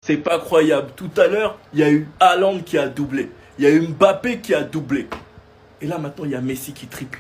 C'est pas croyable. Tout à l'heure, il y a eu Haaland qui a doublé. Il y a eu Mbappé qui a doublé. Et là, maintenant, il y a Messi qui triple.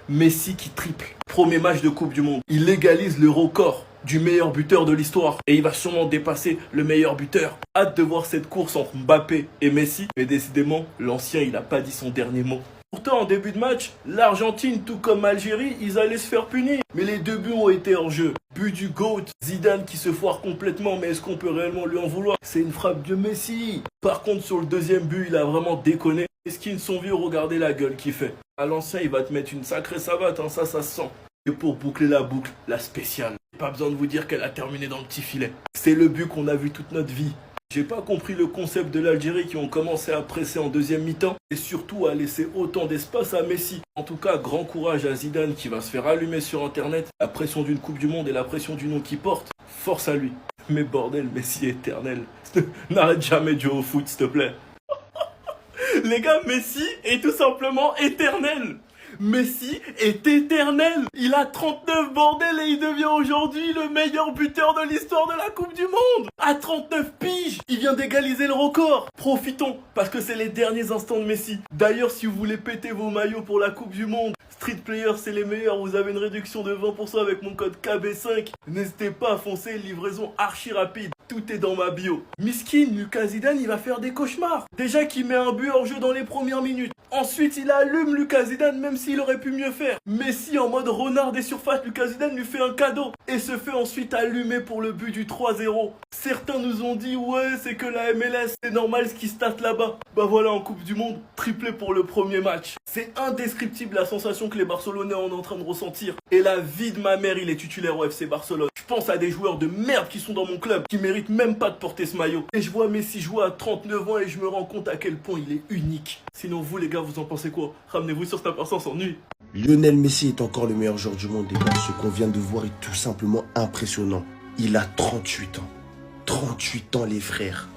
Messi qui triple. Premier match de Coupe du Monde. Il légalise le record du meilleur buteur de l'histoire. Et il va sûrement dépasser le meilleur buteur. Hâte de voir cette course entre Mbappé et Messi. Mais décidément, l'ancien, il n'a pas dit son dernier mot. Pourtant, en début de match, l'Argentine, tout comme l'Algérie, ils allaient se faire punir. Mais les deux buts ont été hors jeu. But du GOAT, Zidane qui se foire complètement, mais est-ce qu'on peut réellement lui en vouloir? C'est une frappe de Messi. Par contre, sur le deuxième but, il a vraiment déconné. Est-ce qu'ils sont vieux, regardez la gueule qu'il fait. À l'ancien, il va te mettre une sacrée savate, hein, ça se sent. Et pour boucler la boucle, la spéciale. Pas besoin de vous dire qu'elle a terminé dans le petit filet. C'est le but qu'on a vu toute notre vie. J'ai pas compris le concept de l'Algérie qui ont commencé à presser en deuxième mi-temps et surtout à laisser autant d'espace à Messi. En tout cas, grand courage à Zidane qui va se faire allumer sur internet. La pression d'une Coupe du Monde et la pression du nom qu'il porte, force à lui. Mais bordel, Messi est éternel. N'arrête jamais de jouer au foot, s'il te plaît. Les gars, Messi est tout simplement éternel. Messi est éternel. Il a 39 bordel et il devient aujourd'hui le meilleur buteur de l'histoire de la Coupe du Monde. À 39 piges, il vient d'égaliser le record. Profitons, parce que c'est les derniers instants de Messi. D'ailleurs, si vous voulez péter vos maillots pour la Coupe du Monde, Street Player, c'est les meilleurs. Vous avez une réduction de 20% avec mon code KB5. N'hésitez pas à foncer, livraison archi rapide. Tout est dans ma bio. Miskin, Lucas Zidane, il va faire des cauchemars. Déjà qu'il met un but hors jeu dans les premières minutes. Ensuite, il allume Lucas Zidane, même s'il aurait pu mieux faire. Messi, en mode renard des surfaces, Lucas Zidane lui fait un cadeau. Et se fait ensuite allumer pour le but du 3-0. Certains nous ont dit, ouais, c'est que la MLS, c'est normal ce qui se tâte là-bas. Bah voilà, en Coupe du Monde, triplé pour le premier match. C'est indescriptible la sensation que les Barcelonais sont en train de ressentir. Et la vie de ma mère, il est titulaire au FC Barcelone. Je pense à des joueurs de merde qui sont dans mon club, qui méritent même pas de porter ce maillot. Et je vois Messi jouer à 39 ans et je me rends compte à quel point il est unique. Sinon vous les gars, vous en pensez quoi? Ramenez-vous sur Snapper sans s'ennuie. Lionel Messi est encore le meilleur joueur du monde, les gars. Ce qu'on vient de voir est tout simplement impressionnant. Il a 38 ans. 38 ans, les frères.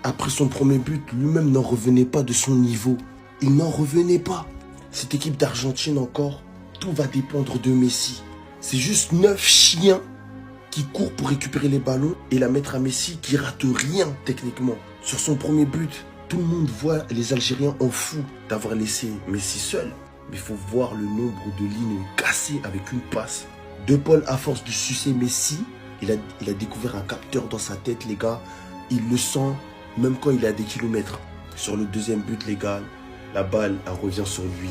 Après son premier but, lui-même n'en revenait pas de son niveau. Il n'en revenait pas. Cette équipe d'Argentine encore, tout va dépendre de Messi. C'est juste 9 chiens qui courent pour récupérer les ballons et la mettre à Messi qui rate rien techniquement. Sur son premier but, tout le monde voit les Algériens en fou d'avoir laissé Messi seul. Mais il faut voir le nombre de lignes cassées avec une passe. De Paul, à force de sucer Messi, il a découvert un capteur dans sa tête, les gars. Il le sent même quand il est à des kilomètres. Sur le deuxième but, les gars, la balle, elle revient sur lui.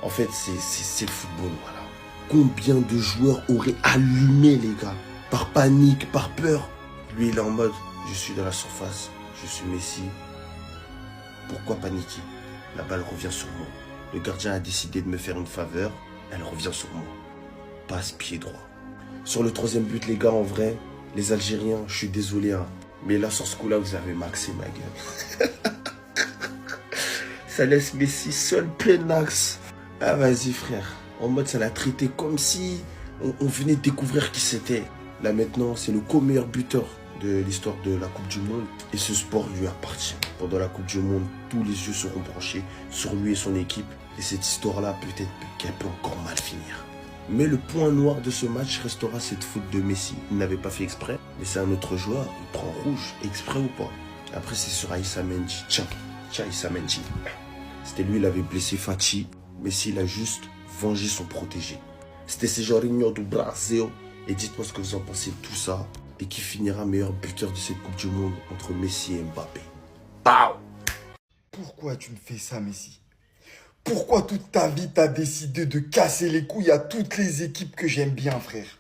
En fait, c'est le football, voilà. Combien de joueurs auraient allumé, les gars? Par panique, par peur. Lui, il est en mode, je suis dans la surface, je suis Messi. Pourquoi paniquer? La balle revient sur moi. Le gardien a décidé de me faire une faveur, elle revient sur moi. Passe pied droit. Sur le troisième but, les gars, en vrai, les Algériens, je suis désolé, hein, mais là, sur ce coup-là, vous avez maxé ma gueule. Ça laisse Messi seul, plein axe. Ah, vas-y, frère. En mode, ça l'a traité comme si on venait de découvrir qui c'était. Là, maintenant, c'est le co-meilleur buteur de l'histoire de la Coupe du Monde. Et ce sport lui appartient. Pendant la Coupe du Monde, tous les yeux seront branchés sur lui et son équipe. Et cette histoire-là, peut-être qu'elle peut encore mal finir. Mais le point noir de ce match restera cette faute de Messi. Il n'avait pas fait exprès, mais c'est un autre joueur. Il prend rouge, exprès ou pas. Après, c'est sur Aïssa Mendy. Tiens, Aïssa Mendy. C'était lui, il avait blessé Fati. Messi, il a juste vengé son protégé. C'était ces Jorginho do Brasil. Et dites-moi ce que vous en pensez de tout ça. Et qui finira meilleur buteur de cette Coupe du Monde entre Messi et Mbappé. Pow! Pourquoi tu me fais ça, Messi? Pourquoi toute ta vie t'as décidé de casser les couilles à toutes les équipes que j'aime bien, frère?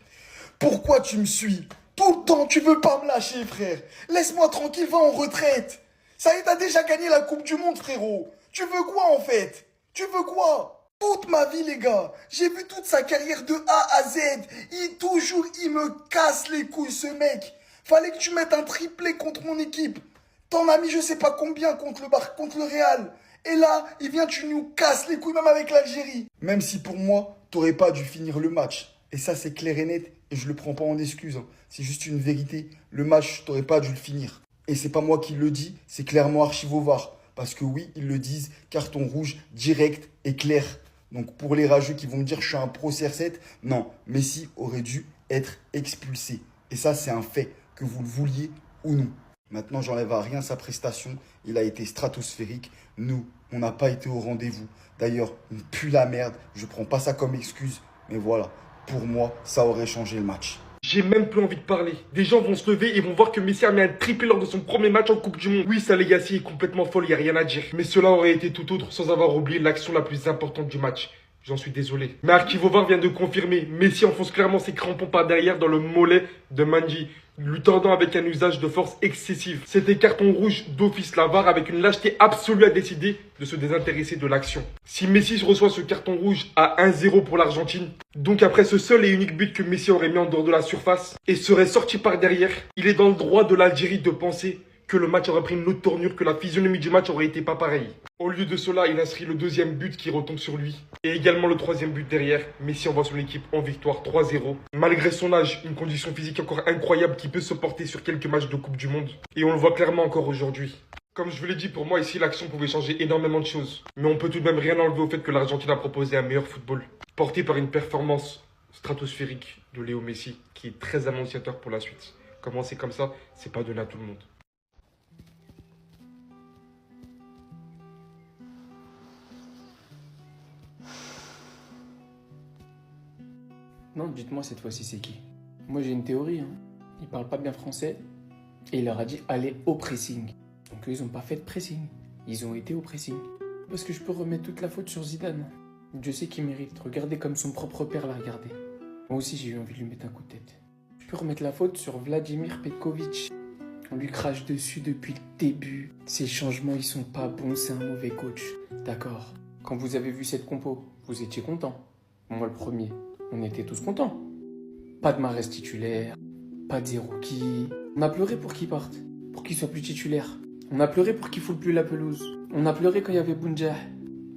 Pourquoi tu me suis? Tout le temps, tu veux pas me lâcher, frère. Laisse-moi tranquille, va en retraite. Ça y est, t'as déjà gagné la Coupe du Monde, frérot. Tu veux quoi, en fait? Tu veux quoi? Toute ma vie, les gars, j'ai vu toute sa carrière de A à Z. Il me casse les couilles, ce mec. Fallait que tu mettes un triplé contre mon équipe. T'en as mis je sais pas combien contre le Real. Et là, tu nous casses les couilles même avec l'Algérie. Même si pour moi, t'aurais pas dû finir le match. Et ça, c'est clair et net. Et je le prends pas en excuse. Hein. C'est juste une vérité. Le match, t'aurais pas dû le finir. Et c'est pas moi qui le dis, c'est clairement Archive au VAR. Parce que oui, ils le disent, carton rouge direct et clair. Donc pour les rageux qui vont me dire que je suis un pro CR7, non, Messi aurait dû être expulsé. Et ça, c'est un fait. Que vous le vouliez ou non. Maintenant, j'enlève à rien sa prestation. Il a été stratosphérique. Nous, on n'a pas été au rendez-vous. D'ailleurs, on pue la merde. Je prends pas ça comme excuse. Mais voilà, pour moi, ça aurait changé le match. J'ai même plus envie de parler. Des gens vont se lever et vont voir que Messi a mis un triplé lors de son premier match en Coupe du Monde. Oui, sa legacy est complètement folle, y a rien à dire. Mais cela aurait été tout autre sans avoir oublié l'action la plus importante du match. J'en suis désolé. Mais Archivovar vient de confirmer. Messi enfonce clairement ses crampons par derrière dans le mollet de Manji, lui tordant avec un usage de force excessif. C'était carton rouge d'office. La VAR, avec une lâcheté absolue, a décidé de se désintéresser de l'action. Si Messi reçoit ce carton rouge à 1-0 pour l'Argentine, donc après ce seul et unique but que Messi aurait mis en dehors de la surface et serait sorti par derrière, il est dans le droit de l'Algérie de penser que le match aurait pris une autre tournure, que la physionomie du match aurait été pas pareille. Au lieu de cela, il inscrit le deuxième but qui retombe sur lui. Et également le troisième but derrière. Messi envoie son équipe en victoire 3-0. Malgré son âge, une condition physique encore incroyable qui peut se porter sur quelques matchs de Coupe du Monde. Et on le voit clairement encore aujourd'hui. Comme je vous l'ai dit, pour moi ici, l'action pouvait changer énormément de choses. Mais on peut tout de même rien enlever au fait que l'Argentine a proposé un meilleur football. Porté par une performance stratosphérique de Léo Messi, qui est très annonciateur pour la suite. Commencer comme ça, c'est pas donné à tout le monde. Non, dites-moi cette fois-ci c'est qui? Moi j'ai une théorie, hein. Il parle pas bien français et il leur a dit allez au pressing. Donc eux ils ont pas fait de pressing, ils ont été au pressing. Parce que je peux remettre toute la faute sur Zidane. Je sais qu'il mérite, regardez comme son propre père l'a regardé. Moi aussi j'ai eu envie de lui mettre un coup de tête. Je peux remettre la faute sur Vladimir Petkovic. On lui crache dessus depuis le début. Ces changements ils sont pas bons, c'est un mauvais coach. D'accord. Quand vous avez vu cette compo, vous étiez content. Moi le premier. On était tous contents. Pas de Mahrez titulaire, pas de rookies. On a pleuré pour qu'il parte, pour qu'il soit plus titulaire. On a pleuré pour qu'il foule plus la pelouse. On a pleuré quand il y avait Bounja.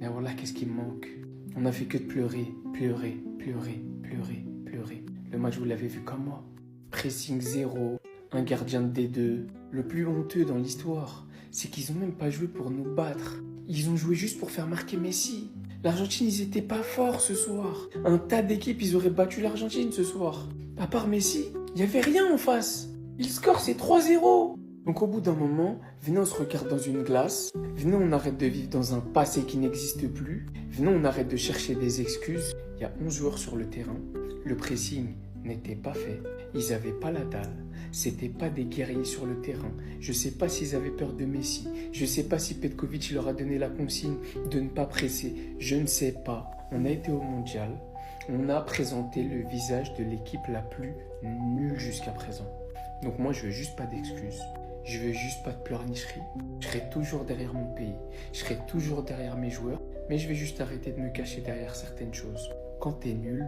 Mais voilà, qu'est-ce qui me manque? On a fait que de pleurer, pleurer, pleurer, pleurer, pleurer. Le match, vous l'avez vu comme moi. Pressing 0, un gardien de D2. Le plus honteux dans l'histoire, c'est qu'ils ont même pas joué pour nous battre. Ils ont joué juste pour faire marquer Messi. L'Argentine, ils étaient pas forts ce soir. Un tas d'équipes, ils auraient battu l'Argentine ce soir. À part Messi, il y avait rien en face. Il score, c'est 3-0. Donc au bout d'un moment, venez on se regarde dans une glace. Venez on arrête de vivre dans un passé qui n'existe plus. Venez on arrête de chercher des excuses. Il y a 11 joueurs sur le terrain. Le pressing n'était pas fait. Ils avaient pas la dalle. C'était pas des guerriers sur le terrain. Je sais pas s'ils avaient peur de Messi. Je sais pas si Petkovic leur a donné la consigne de ne pas presser. Je ne sais pas. On a été au mondial. On a présenté le visage de l'équipe la plus nulle jusqu'à présent. Donc moi, je veux juste pas d'excuses. Je veux juste pas de pleurnicherie. Je serai toujours derrière mon pays. Je serai toujours derrière mes joueurs. Mais je vais juste arrêter de me cacher derrière certaines choses. Quand t'es nul,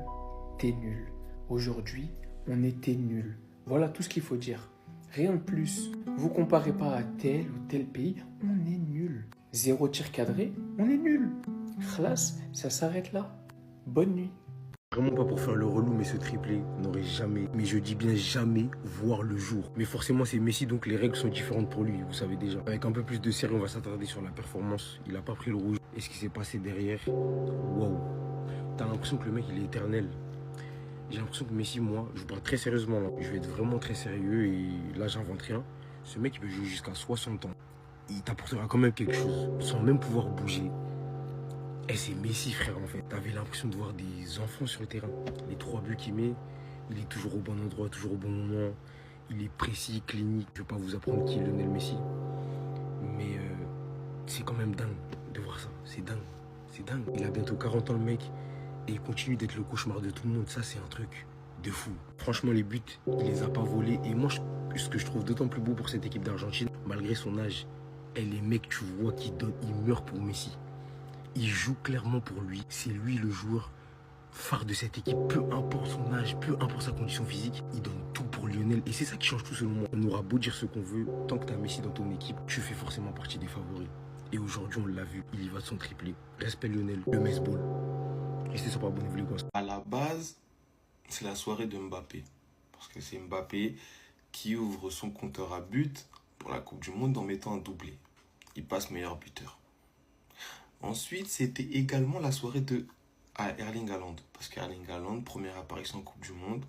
t'es nul. Aujourd'hui, on était nuls. Voilà tout ce qu'il faut dire. Rien de plus. Vous comparez pas à tel ou tel pays, on est nul. 0 tir cadré, on est nul. Khlas, ça s'arrête là. Bonne nuit. Vraiment pas pour faire le relou, mais ce triplé n'aurait jamais, mais je dis bien jamais, voir le jour. Mais forcément c'est Messi, donc les règles sont différentes pour lui, vous savez déjà. Avec un peu plus de sérieux, on va s'attarder sur la performance. Il a pas pris le rouge. Et ce qui s'est passé derrière, waouh. T'as l'impression que le mec il est éternel. J'ai l'impression que Messi, moi, je vous parle très sérieusement là. Je vais être vraiment très sérieux et là j'invente rien. Ce mec il peut jouer jusqu'à 60 ans. Il t'apportera quand même quelque chose, sans même pouvoir bouger. Et c'est Messi, frère, en fait. T'avais l'impression de voir des enfants sur le terrain. Les 3 buts qu'il met, il est toujours au bon endroit, toujours au bon moment. Il est précis, clinique. Je vais pas vous apprendre qui est Lionel Messi. Mais c'est quand même dingue de voir ça. C'est dingue. C'est dingue. Il a bientôt 40 ans, le mec. Et il continue d'être le cauchemar de tout le monde. Ça, c'est un truc de fou. Franchement, les buts, il les a pas volés. Et moi, ce que je trouve d'autant plus beau pour cette équipe d'Argentine, malgré son âge, et les mecs, tu vois, qui donnent, ils meurent pour Messi. Il joue clairement pour lui. C'est lui le joueur phare de cette équipe. Peu importe son âge, peu importe sa condition physique, il donne tout pour Lionel. Et c'est ça qui change tout selon moi. On aura beau dire ce qu'on veut, tant que tu as Messi dans ton équipe, tu fais forcément partie des favoris. Et aujourd'hui, on l'a vu, il y va de son triplé. Respect Lionel, le Mesball. Restez sur Abonnez-vous les gosses. À la base, c'est la soirée de Mbappé. Parce que c'est Mbappé qui ouvre son compteur à but pour la Coupe du Monde en mettant un doublé. Il passe meilleur buteur. Ensuite, c'était également la soirée de Erling Haaland. Parce qu'Erling Haaland, première apparition en Coupe du Monde,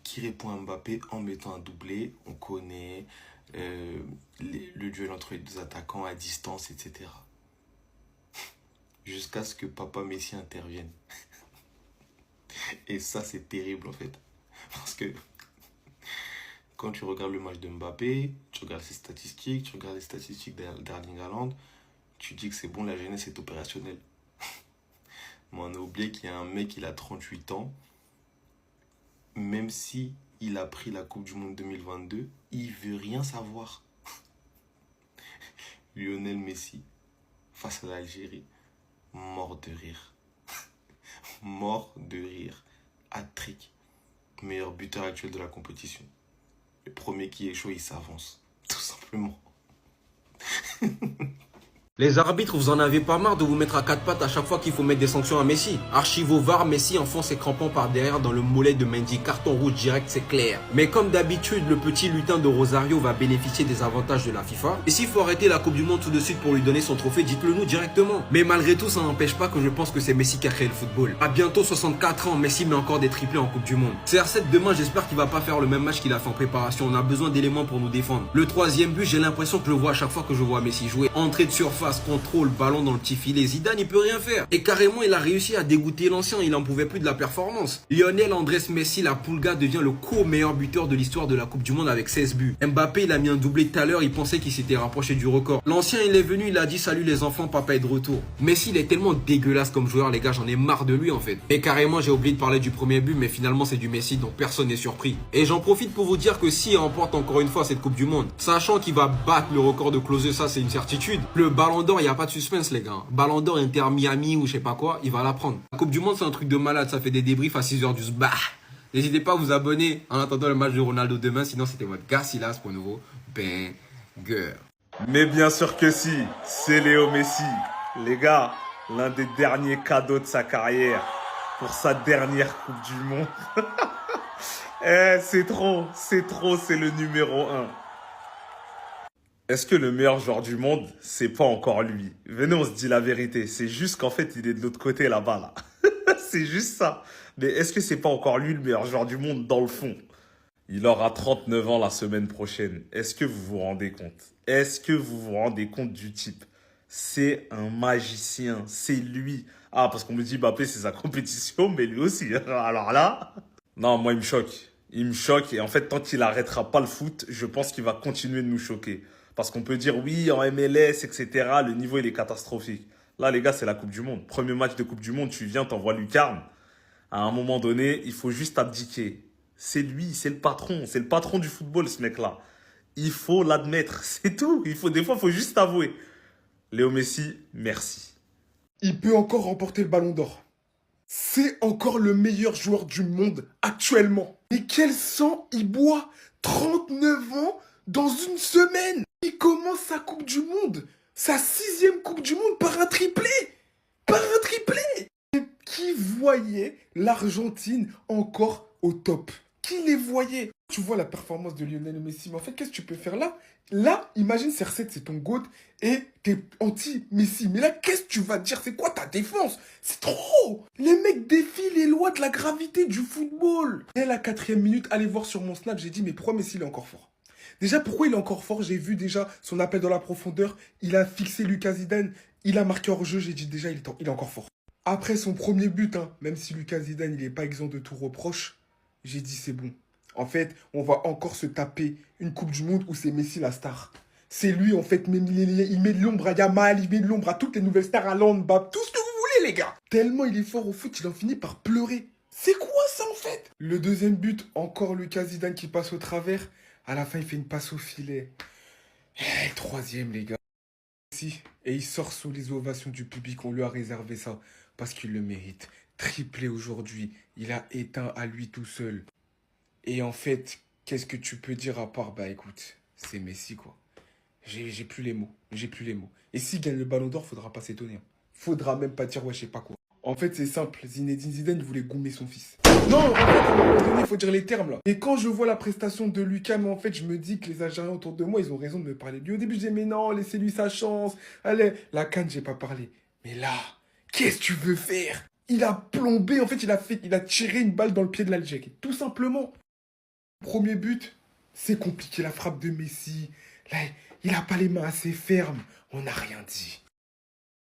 qui répond à Mbappé en mettant un doublé. On connaît le duel entre les deux attaquants à distance, etc. Jusqu'à ce que Papa Messi intervienne. Et ça, c'est terrible en fait. Parce que quand tu regardes le match de Mbappé, tu regardes ses statistiques, tu regardes les statistiques d'Erling Haaland, tu dis que c'est bon, la jeunesse est opérationnelle. Mais on a oublié qu'il y a un mec, il a 38 ans. Même si il a pris la Coupe du Monde 2022, il veut rien savoir. Lionel Messi, face à l'Algérie, mort de rire. Mort de rire. Hat-trick. Meilleur buteur actuel de la compétition. Le premier qui est chaud, il s'avance. Tout simplement. Les arbitres, vous en avez pas marre de vous mettre à quatre pattes à chaque fois qu'il faut mettre des sanctions à Messi. Archive au VAR, Messi enfonce ses crampons par derrière dans le mollet de Mendy. Carton rouge direct, c'est clair. Mais comme d'habitude, le petit lutin de Rosario va bénéficier des avantages de la FIFA. Et s'il faut arrêter la Coupe du Monde tout de suite pour lui donner son trophée, dites-le nous directement. Mais malgré tout, ça n'empêche pas que je pense que c'est Messi qui a créé le football. À bientôt 64 ans, Messi met encore des triplés en Coupe du Monde. CR7 demain, j'espère qu'il va pas faire le même match qu'il a fait en préparation. On a besoin d'éléments pour nous défendre. Le troisième but, j'ai l'impression que je le vois à chaque fois que je vois Messi jouer. Entrée de surface, contrôle, ballon dans le petit filet, Zidane il peut rien faire. Et carrément il a réussi à dégoûter l'ancien, il en pouvait plus de la performance. Lionel Andrés Messi, la Pulga, devient le co-meilleur buteur de l'histoire de la Coupe du Monde avec 16 buts. Mbappé il a mis un doublé tout à l'heure, il pensait qu'il s'était rapproché du record. L'ancien il est venu, il a dit salut les enfants, papa est de retour. Messi il est tellement dégueulasse comme joueur les gars, j'en ai marre de lui en fait. Et carrément j'ai oublié de parler du premier but, mais finalement c'est du Messi donc personne n'est surpris. Et j'en profite pour vous dire que s'il remporte encore une fois cette Coupe du Monde, sachant qu'il va battre le record de Klose, ça c'est une certitude. Le Ballon d'Or, il n'y a pas de suspense les gars. Ballon d'Or Inter Miami ou je sais pas quoi, il va la prendre. La Coupe du Monde c'est un truc de malade, ça fait des débriefs à 6h du sbah. N'hésitez pas à vous abonner en attendant le match de Ronaldo demain, sinon c'était votre gars Silas pour un nouveau banger. Mais bien sûr que si, c'est Léo Messi. Les gars, l'un des derniers cadeaux de sa carrière pour sa dernière Coupe du Monde. C'est trop, c'est le numéro 1. Est-ce que le meilleur joueur du monde, c'est pas encore lui? Venez, on se dit la vérité. C'est juste qu'en fait, il est de l'autre côté là-bas, là. C'est juste ça. Mais est-ce que c'est pas encore lui le meilleur joueur du monde dans le fond? Il aura 39 ans la semaine prochaine. Est-ce que vous vous rendez compte? Est-ce que vous vous rendez compte du type? C'est un magicien. C'est lui. Ah, parce qu'on me dit Mbappé, c'est sa compétition, mais lui aussi. Alors là... Non, moi, il me choque. Il me choque. Et en fait, tant qu'il arrêtera pas le foot, je pense qu'il va continuer de nous choquer. Parce qu'on peut dire, oui, en MLS, etc., le niveau, il est catastrophique. Là, les gars, c'est la Coupe du Monde. Premier match de Coupe du Monde, tu viens, t'envoies lucarne. À un moment donné, il faut juste abdiquer. C'est lui, c'est le patron. C'est le patron du football, ce mec-là. Il faut l'admettre, c'est tout. Des fois, il faut juste avouer. Léo Messi, merci. Il peut encore remporter le Ballon d'Or. C'est encore le meilleur joueur du monde actuellement. Et quel sang il boit? 39 ans dans une semaine. Il commence sa Coupe du Monde, sa 6e Coupe du Monde par un triplé. Par un triplé. Et qui voyait l'Argentine encore au top? Qui les voyait? Tu vois la performance de Lionel Messi, mais en fait, qu'est-ce que tu peux faire là? Là, imagine CR7, c'est ton GOAT et t'es anti-Messi. Mais là, qu'est-ce que tu vas dire? C'est quoi ta défense? C'est trop! Les mecs défient les lois de la gravité du football. Dès la 4e minute, allez voir sur mon snap, j'ai dit, mais pourquoi Messi il est encore fort? Déjà, pourquoi il est encore fort? J'ai vu déjà son appel dans la profondeur. Il a fixé Lucas Zidane. Il a marqué hors jeu. J'ai dit déjà, il est encore fort. Après son premier but, même si Lucas Zidane, il n'est pas exempt de tout reproche, j'ai dit c'est bon. En fait, on va encore se taper une Coupe du Monde où c'est Messi la star. C'est lui, en fait, il met de l'ombre à Yamal, il met de l'ombre à toutes les nouvelles stars, à Landbab, tout ce que vous voulez, les gars. Tellement il est fort au foot, il en finit par pleurer. C'est quoi ça, en fait? Le deuxième but, encore Lucas Zidane qui passe au travers. À la fin, il fait une passe au filet. Et troisième, les gars. Et il sort sous les ovations du public. On lui a réservé ça parce qu'il le mérite. Triplé aujourd'hui. Il a éteint à lui tout seul. Et en fait, qu'est-ce que tu peux dire à part, bah écoute, c'est Messi, quoi. J'ai plus les mots. J'ai plus les mots. Et s'il gagne le Ballon d'Or, faudra pas s'étonner. Faudra même pas dire, ouais, je sais pas quoi. En fait, c'est simple. Zinedine Zidane voulait goumer son fils. Non, en fait, à un moment donné, il faut dire les termes, là. Et quand je vois la prestation de Lucas, mais en fait, je me dis que les Algériens autour de moi, ils ont raison de me parler de lui. Au début, je disais, mais non, laissez-lui sa chance. Allez, la CAN, j'ai pas parlé. Mais là, qu'est-ce que tu veux faire? Il a plombé, en fait, il a tiré une balle dans le pied de l'Algérie. Tout simplement. Premier but, C'est compliqué la frappe de Messi. Là, il a pas les mains assez fermes. On n'a rien dit.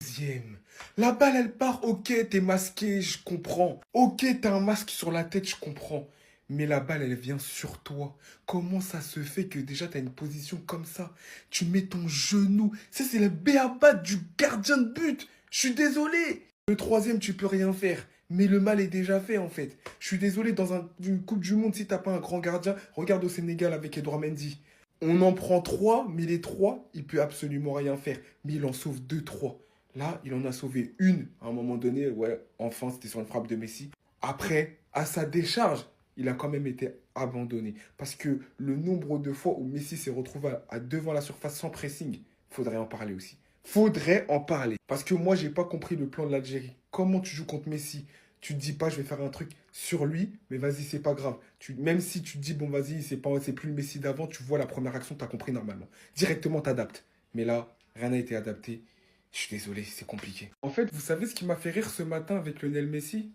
Deuxième. La balle, elle part. Ok, t'es masqué, je comprends. Ok, t'as un masque sur la tête, je comprends. Mais la balle, elle vient sur toi. Comment ça se fait que déjà t'as une position comme ça? Tu mets ton genou. Ça, c'est le b.a.-ba du gardien de but. Je suis désolé. Le troisième, tu peux rien faire. Mais le mal est déjà fait, en fait. Je suis désolé, dans une Coupe du Monde, si t'as pas un grand gardien, regarde au Sénégal avec Edouard Mendy. On en prend 3, mais les 3, il peut absolument rien faire. Mais il en sauve 2, 3. Là, il en a sauvé une. À un moment donné, ouais, enfin, c'était sur une frappe de Messi. Après, à sa décharge, il a quand même été abandonné. Parce que le nombre de fois où Messi s'est retrouvé à devant la surface sans pressing, faudrait en parler aussi. Faudrait en parler. Parce que moi, j'ai pas compris le plan de l'Algérie. Comment tu joues contre Messi? Tu te dis pas, je vais faire un truc sur lui, mais vas-y, c'est pas grave. Même si tu te dis, bon, vas-y, c'est plus le Messi d'avant, tu vois la première action, tu as compris normalement. Directement, t'adaptes. Mais là, rien n'a été adapté. Je suis désolé, c'est compliqué. En fait, vous savez ce qui m'a fait rire ce matin avec Lionel Messi?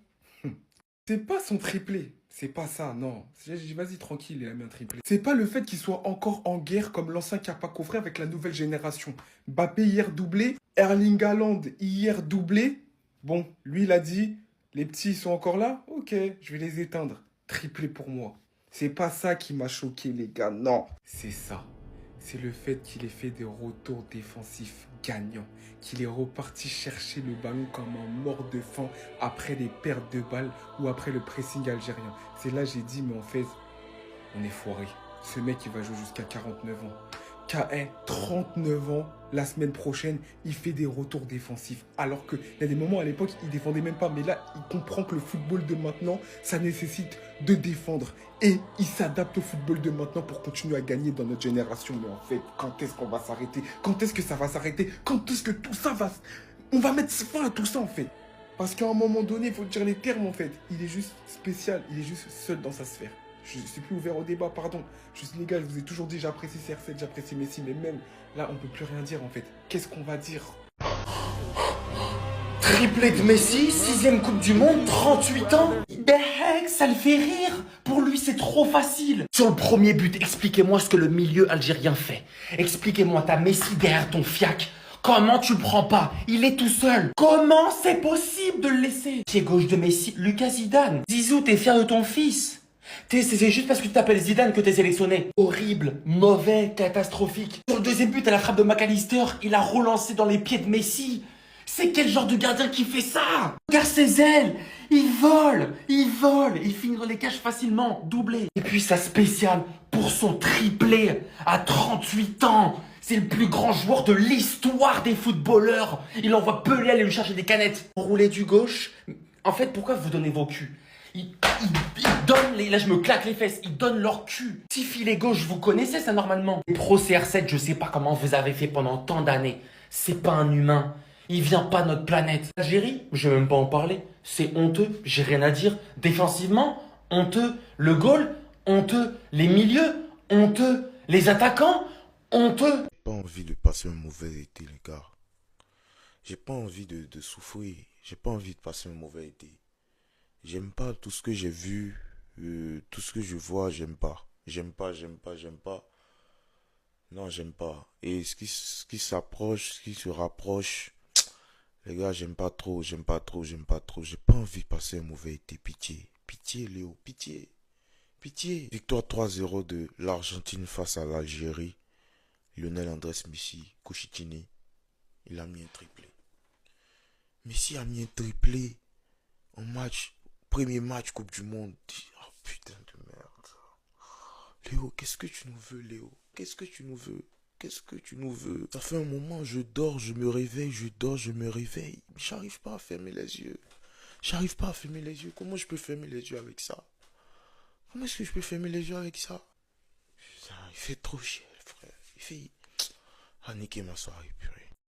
C'est pas son triplé. C'est pas ça, non. J'ai dit, vas-y, tranquille, il a mis un triplé. C'est pas le fait qu'il soit encore en guerre comme l'ancien Kappa Koffré avec la nouvelle génération. Mbappé hier doublé, Erling Haaland hier doublé. Bon, lui, il a dit, les petits, ils sont encore là? Ok, je vais les éteindre. Triplé pour moi. C'est pas ça qui m'a choqué, les gars, non. C'est ça. C'est le fait qu'il ait fait des retours défensifs gagnants, qu'il est reparti chercher le ballon comme un mort de faim après les pertes de balles ou après le pressing algérien. C'est là que j'ai dit, mais en fait, on est foiré. Ce mec, il va jouer jusqu'à 49 ans. KN, 39 ans, la semaine prochaine, il fait des retours défensifs. Alors qu'il y a des moments à l'époque, il défendait même pas. Mais là, il comprend que le football de maintenant, ça nécessite de défendre. Et il s'adapte au football de maintenant pour continuer à gagner dans notre génération. Mais en fait, quand est-ce qu'on va s'arrêter? Quand est-ce que ça va s'arrêter? Quand est-ce que tout ça va... On va mettre fin à tout ça, en fait. Parce qu'à un moment donné, il faut dire les termes, en fait. Il est juste spécial. Il est juste seul dans sa sphère. Je ne suis plus ouvert au débat, pardon. Juste, les gars, je vous ai toujours dit, j'apprécie CR7, j'apprécie Messi, mais même là, on ne peut plus rien dire, en fait. Qu'est-ce qu'on va dire? Triplé de Messi, 6ème Coupe du Monde, 38 ans. Ben heck, ça le fait rire. Pour lui, c'est trop facile. Sur le premier but, expliquez-moi ce que le milieu algérien fait. Expliquez-moi, t'as Messi derrière ton fiac. Comment tu le prends pas? Il est tout seul. Comment c'est possible de le laisser? Pied gauche de Messi, Lucas Zidane. Zizou, t'es fier de ton fils? C'est juste parce que tu t'appelles Zidane que t'es sélectionné. Horrible, mauvais, catastrophique. Sur le deuxième but, à la frappe de McAllister, il a relancé dans les pieds de Messi. C'est quel genre de gardien qui fait ça? Regarde ses ailes, il vole, il finit dans les cages facilement, doublé. Et puis sa spéciale pour son triplé à 38 ans. C'est le plus grand joueur de l'histoire des footballeurs. Il envoie Pelé aller lui chercher des canettes. Rouler du gauche. En fait, pourquoi vous donnez vos culs? Ils donnent là je me claque les fesses, ils donnent leur cul. Petit filet gauche, vous connaissez ça normalement. Les Pro CR7, je sais pas comment vous avez fait pendant tant d'années. C'est pas un humain. Il vient pas de notre planète. L'Algérie, je vais même pas en parler. C'est honteux, j'ai rien à dire. Défensivement, honteux. Le goal, honteux. Les milieux, honteux. Les attaquants, honteux. J'ai pas envie de passer un mauvais été, les gars. J'ai pas envie de souffrir. J'ai pas envie de passer un mauvais été. J'aime pas tout ce que j'ai vu, tout ce que je vois, j'aime pas. J'aime pas. Non, j'aime pas. Et ce qui s'approche, ce qui se rapproche, les gars, j'aime pas trop. J'ai pas envie de passer un mauvais été. Pitié, Léo, pitié. Victoire 3-0 de l'Argentine face à l'Algérie. Lionel Andrés Messi, Couchitini, il a mis un triplé. Messi a mis un triplé en premier match Coupe du Monde. Oh putain de merde. Léo, qu'est-ce que tu nous veux, Léo? Qu'est-ce que tu nous veux? Ça fait un moment, je dors, je me réveille. J'arrive pas à fermer les yeux. Comment je peux fermer les yeux avec ça? Comment est-ce que je peux fermer les yeux avec ça? Putain, il fait trop chier, frère. Ah, niquez ma soirée, purée.